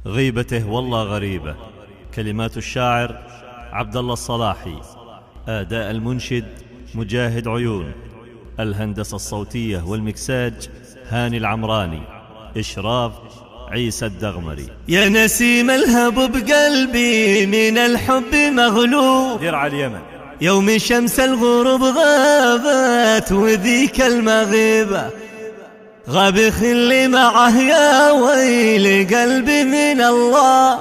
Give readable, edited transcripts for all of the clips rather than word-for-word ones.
غيبته والله غريبة. كلمات الشاعر عبد الله الصلاحي، أداء المنشد مجاهد عيون، الهندسة الصوتية والمكساج هاني العمراني، إشراف عيسى الدغمري. يا نسيم الهب بقلبي من الحب مغلوب، درع اليمن يوم شمس الغروب غابت وذيك المغيبة، غاب خلي معه يا ويل قلبي من الله،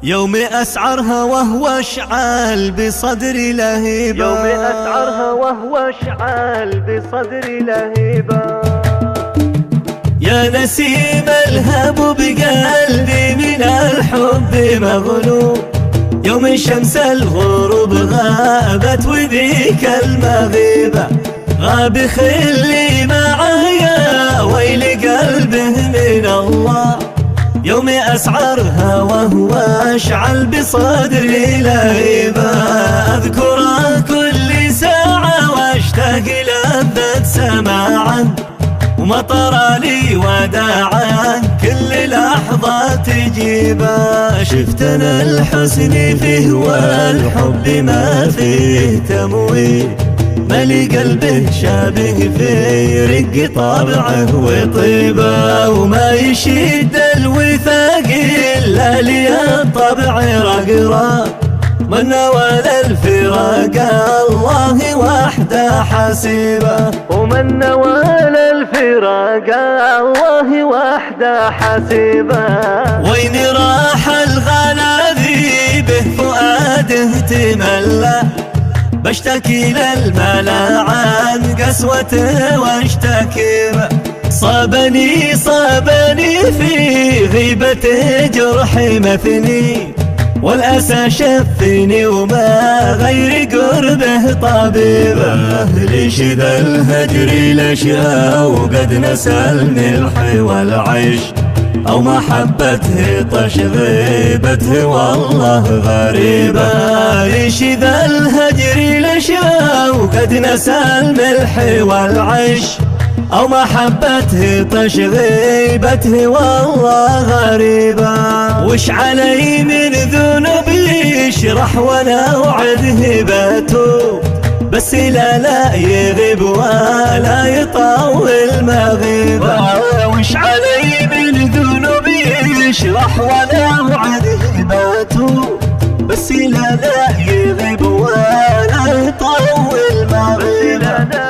يوم أسعرها وهو اشعل بصدري لهيبة، يوم أسعرها وهو اشعل بصدري لهيبة. يا نسيم الهب بقلبي من الحب مغلوب، يوم شمس الغروب غابت وذيك المغيبة، غاب خلي معايا ويل قلبه من الله، يوم أسعرها وهو أشعل بصدري لهيبة، أذكره كل ساعة واشتاق لذة سماعا، ومطر لي وداعا كل لحظة تجيبه، شفت أنا الحسن فيه والحب ما فيه تمويه، ملي قلبه شابه فيه رق طبعه وطيبه، وما يشد الوثاق إلا لي الطبع رقراق، من نوال الفراق الله وحده حسيبه، ومن نوال الفراق الله وحده حسيبه. وين راح الغلاذي به فؤاده تملى، بشتكي للملا عن قسوته واشتكي به، صابني في غيبته جرحي مثني، والأسى شفني وما غير قربه طبيبه، ليش ذا الهجر الأشياء وقد نسى الملح والعيش، أو محبته طش غيبته والله غريبة، ليش ذا الهجر الأشياء وقد نسى الملح والعيش، أو محبته طش غيبته والله غريبة، وش علي من ذنوبي يشرح وانا وعد هبته، بس لا يغيب ولا يطول مغيبة، وش علي من ذنوبي يشرح وانا وعد هبته، بس لا يغيب ولا يطول مغيبة.